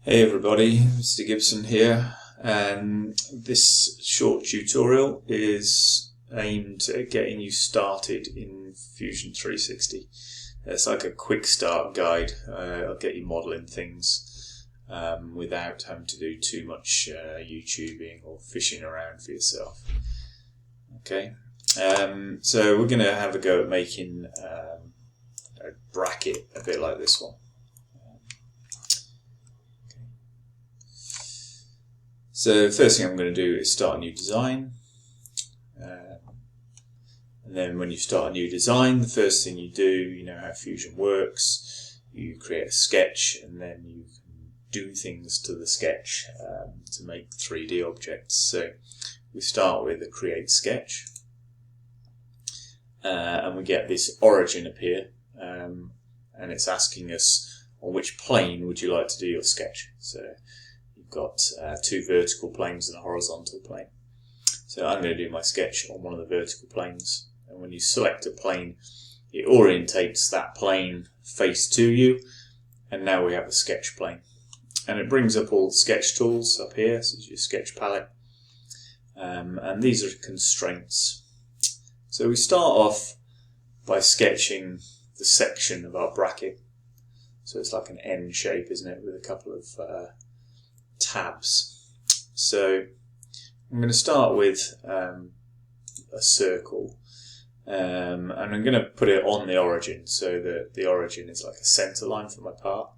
Hey everybody, Mr. Gibson here, and this short tutorial is aimed at getting you started in Fusion 360. It's like a quick start guide. I'll get you modeling things without having to do too much YouTubing or fishing around for yourself. Okay, so we're going to have a go at making a bracket a bit like this one. So the first thing I'm going to do is start a new design, and then when you start a new design, the first thing you do, you know how Fusion works, you create a sketch and then you can do things to the sketch to make 3D objects. So we start with a create sketch, and we get this origin appear, and it's asking us on which plane would you like to do your sketch. So got two vertical planes and a horizontal plane. So I'm going to do my sketch on one of the vertical planes, and when you select a plane it orientates that plane face to you, and now we have a sketch plane, and it brings up all the sketch tools up here. So it's your sketch palette, and these are constraints. So we start off by sketching the section of our bracket, so it's like an N shape, isn't it, with a couple of tabs. So I'm going to start with a circle, and I'm going to put it on the origin so that the origin is like a center line for my part.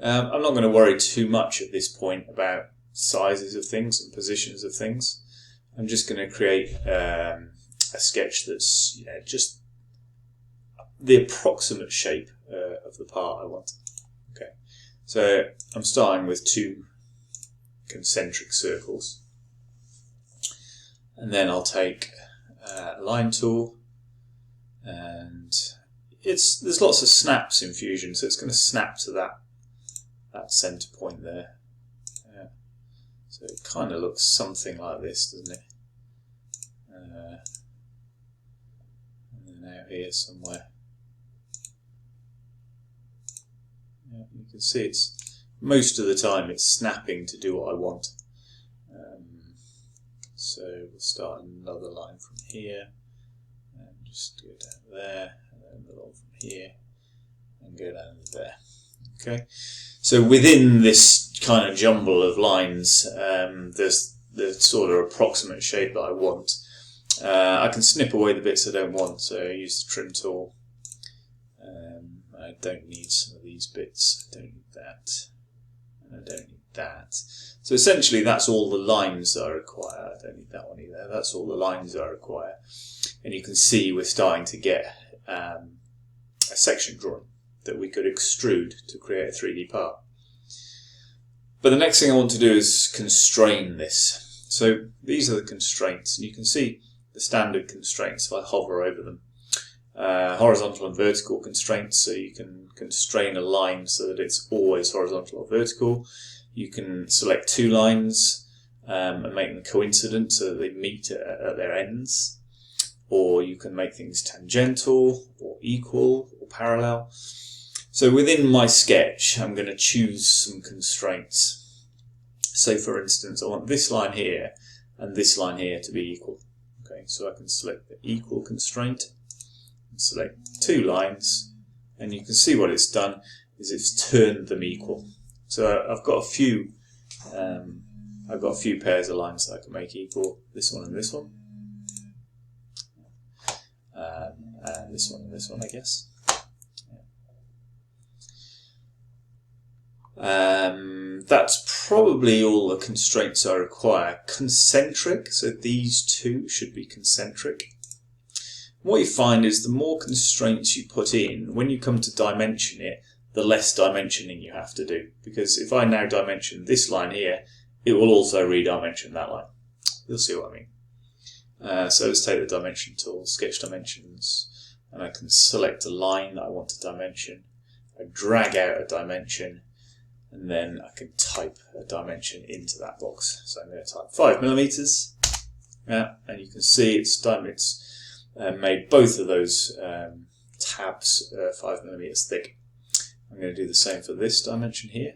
I'm not going to worry too much at this point about sizes of things and positions of things. I'm just going to create a sketch that's just the approximate shape of the part I want. Okay, so I'm starting with two concentric circles, and then I'll take a line tool, and there's lots of snaps in Fusion, so it's going to snap to that center point there. So it kind of looks something like this, doesn't it? And then out here somewhere. Yeah, you can see it's most of the time it's snapping to do what I want. So we'll start another line from here and just go down there, and then another one from here and go down to there. Okay, so within this kind of jumble of lines, there's the sort of approximate shape that I want. I can snip away the bits I don't want, so I use the trim tool. I don't need some of these bits, I don't need that. I don't need that. So essentially that's all the lines that I require. I don't need that one either. That's all the lines that I require. And you can see we're starting to get a section drawing that we could extrude to create a 3D part. But the next thing I want to do is constrain this. So these are the constraints, and you can see the standard constraints if I hover over them. Horizontal and vertical constraints, so you can constrain a line so that it's always horizontal or vertical. You can select two lines and make them coincident so that they meet at their ends, or you can make things tangential or equal or parallel. So within my sketch I'm going to choose some constraints. So for instance I want this line here and this line here to be equal. Okay, so I can select the equal constraint, select two lines, and you can see what it's done is it's turned them equal. So I've got a few pairs of lines that I can make equal, this one and this one, and this one and this one, I guess. That's probably all the constraints I require. Concentric, so these two should be concentric. What you find is the more constraints you put in, when you come to dimension it, the less dimensioning you have to do. Because if I now dimension this line here, it will also redimension that line. You'll see what I mean. So let's take the dimension tool, sketch dimensions, and I can select a line that I want to dimension. I drag out a dimension, and then I can type a dimension into that box. So I'm going to type 5mm, and you can see it's made both of those tabs 5mm thick. I'm going to do the same for this dimension here.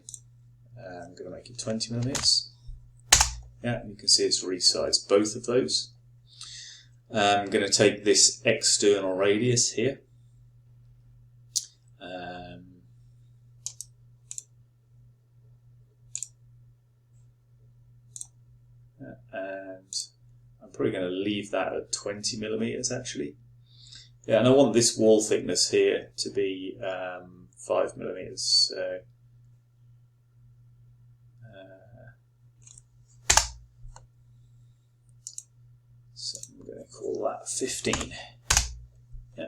I'm going to make it 20 millimeters. Yeah, and you can see it's resized both of those. I'm going to take this external radius here. And I'm probably going to leave that at 20 millimeters actually. Yeah, and I want this wall thickness here to be 5 millimeters. So I'm going to call that 15. Yeah.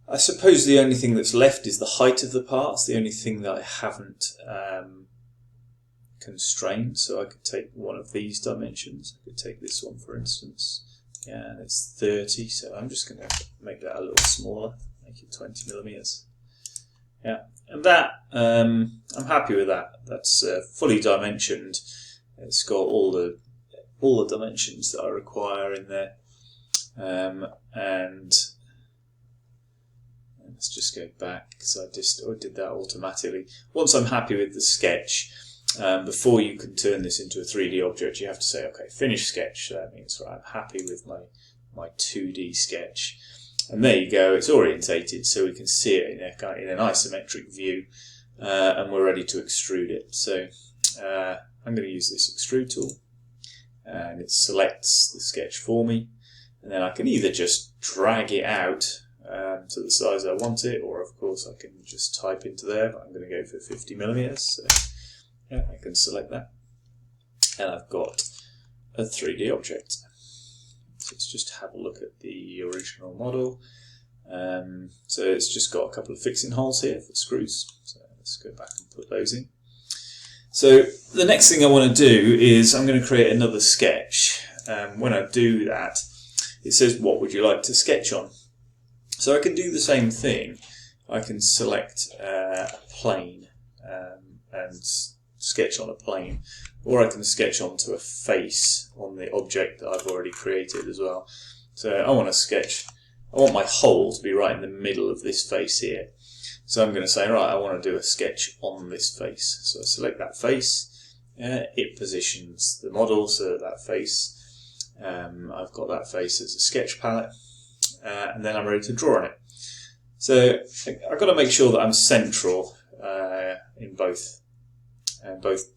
I suppose the only thing that's left is the height of the part. It's the only thing that I haven't constrained. So I could take one of these dimensions. I could take this one, for instance. Yeah, and it's 30. So I'm just going to make that a little smaller. Make it 20 millimeters. Yeah, and that I'm happy with that. That's fully dimensioned. It's got all the dimensions that I require in there. And let's just go back because I did that automatically. Once I'm happy with the sketch, before you can turn this into a 3D object, you have to say, okay, finish sketch. So that means right, I'm happy with my 2D sketch. And there you go, it's orientated so we can see it in an isometric view, and we're ready to extrude it. So I'm going to use this extrude tool, and it selects the sketch for me, and then I can either just drag it out to the size I want it, or of course I can just type into there, but I'm going to go for 50 millimeters. So yeah, I can select that, and I've got a 3D object. So let's just have a look at the original model. So it's just got a couple of fixing holes here for screws. So let's go back and put those in. So the next thing I want to do is I'm going to create another sketch. When I do that, it says, what would you like to sketch on? So I can do the same thing. I can select a plane and sketch on a plane, or I can sketch onto a face on the object that I've already created as well. So I want my hole to be right in the middle of this face here. So I'm going to say, right, I want to do a sketch on this face. So I select that face, it positions the model so that face, I've got that face as a sketch palette, and then I'm ready to draw on it. So I've got to make sure that I'm central in both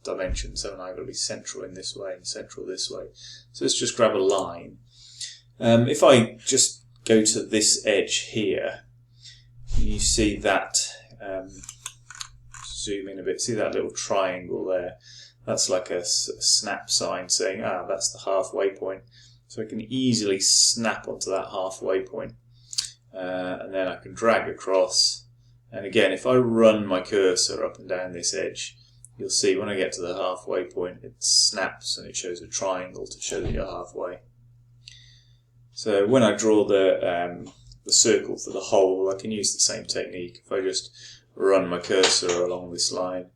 dimensions, haven't I? I've got to be central in this way and central this way. So let's just grab a line. If I just go to this edge here, you see that, zoom in a bit, see that little triangle there? That's like a snap sign saying, that's the halfway point. So I can easily snap onto that halfway point. And then I can drag across. And again, if I run my cursor up and down this edge, you'll see when I get to the halfway point, it snaps and it shows a triangle to show that you're halfway. So when I draw the circle for the hole, I can use the same technique. If I just run my cursor along this line,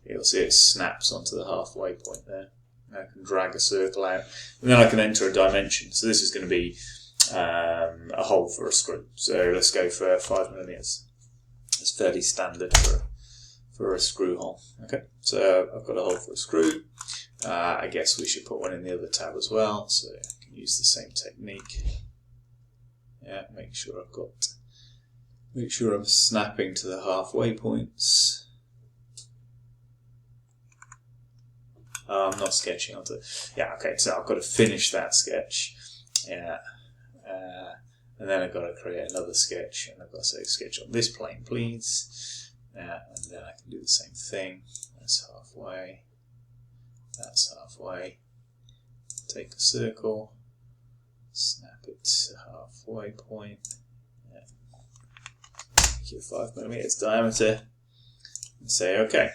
you'll see it snaps onto the halfway point there. I can drag a circle out, and then I can enter a dimension. So this is going to be a hole for a screw. So let's go for 5 millimeters. It's fairly standard for a screw hole. Okay, so I've got a hole for a screw. I guess we should put one in the other tab as well. So I can use the same technique. Yeah, make sure I'm snapping to the halfway points. I'm not sketching onto it. Yeah, okay, so I've got to finish that sketch. Yeah. And then I've got to create another sketch, and I've got to say sketch on this plane, please. And then I can do the same thing. That's halfway. That's halfway. Take a circle, snap it to halfway point. Yeah. Make it 5 millimeters diameter, and say OK.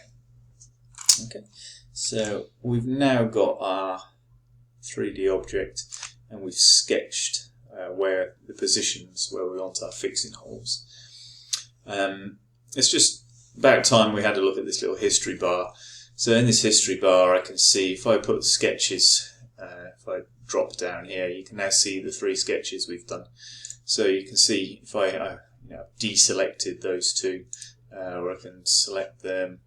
Okay. So we've now got our 3D object, and we've sketched where the positions where we want our fixing holes. It's just about time we had a look at this little history bar. So in this history bar, I can see if I put sketches, if I drop down here, you can now see the 3 sketches we've done. So you can see if I deselected those 2, or I can select them,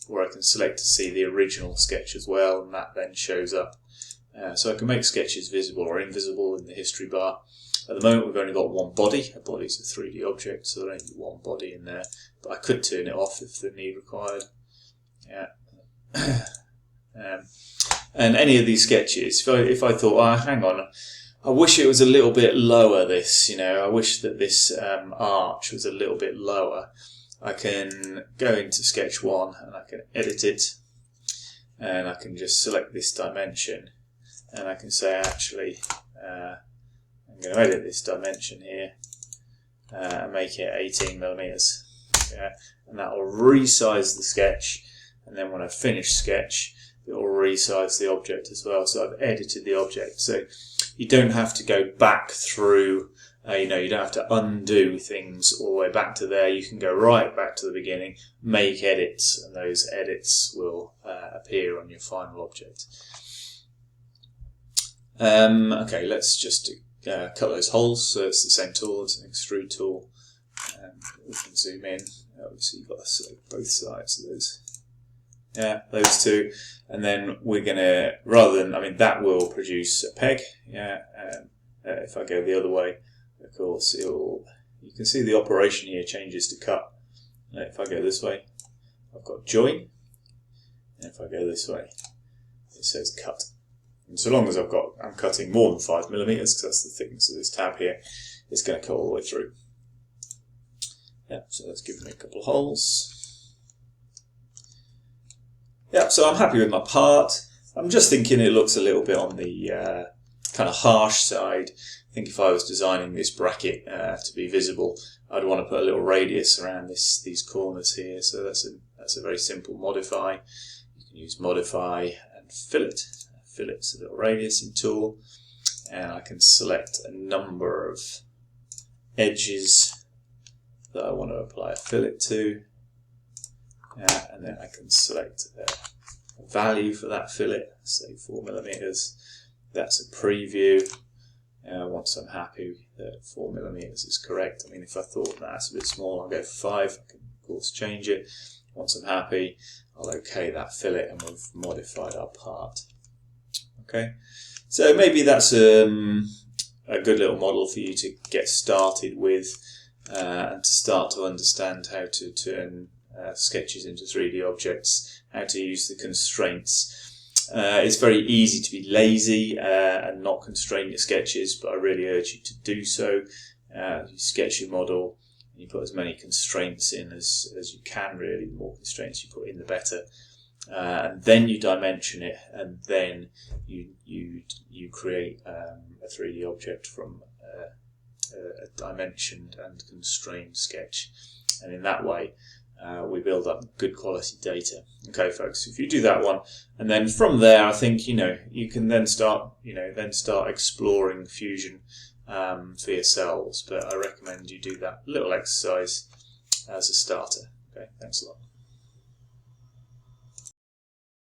or I can select to see the original sketch as well, and that then shows up. So I can make sketches visible or invisible in the history bar. At the moment we've only got one body. A body is a 3D object, so there only one body in there. But I could turn it off if the need required. Yeah. And any of these sketches, if I thought, oh, hang on, I wish it was a little bit lower, this, I wish that this arch was a little bit lower, I can go into Sketch 1 and I can edit it, and I can just select this dimension, and I can say, actually, I'm going to edit this dimension here and make it 18mm. Yeah? And that will resize the sketch, and then when I finish Sketch, it will resize the object as well. So I've edited the object. So you don't have to go back through, you don't have to undo things all the way back to there. You can go right back to the beginning, make edits, and those edits will appear on your final object. Okay, let's just cut those holes. So it's the same tool, it's an extrude tool. We can zoom in. Obviously you've got to select both sides of those. Yeah, those two, and then we're gonna, that will produce a peg. Yeah, if I go the other way, of course, you can see the operation here changes to cut. If I go this way, I've got join, and if I go this way, it says cut. And so long as I'm cutting more than 5mm, because that's the thickness of this tab here, it's going to cut all the way through. Yeah, so let's give me a couple of holes. Yeah, so I'm happy with my part. I'm just thinking it looks a little bit on the kind of harsh side. I think if I was designing this bracket to be visible, I'd want to put a little radius around these corners here. So that's a very simple modify. You can use modify and fillet. Fillet's a little radiusing tool, and I can select a number of edges that I want to apply a fillet to. And then I can select a value for that fillet, say 4mm. That's a preview. Once I'm happy that 4mm is correct, if I thought that's a bit small, I'll go for 5. I can of course change it. Once I'm happy, I'll OK that fillet, and we've modified our part. Okay, so maybe that's a good little model for you to get started with, and to start to understand how to turn sketches into 3D objects, how to use the constraints. It's very easy to be lazy and not constrain your sketches, but I really urge you to do so. You sketch your model, and you put as many constraints in as you can, really. The more constraints you put in, the better. And then you dimension it, and then you create a 3D object from a dimensioned and constrained sketch. And in that way, we build up good quality data. Okay, folks, if you do that one, and then from there, I think you can then start exploring Fusion for yourselves. But I recommend you do that little exercise as a starter. Okay, thanks a lot.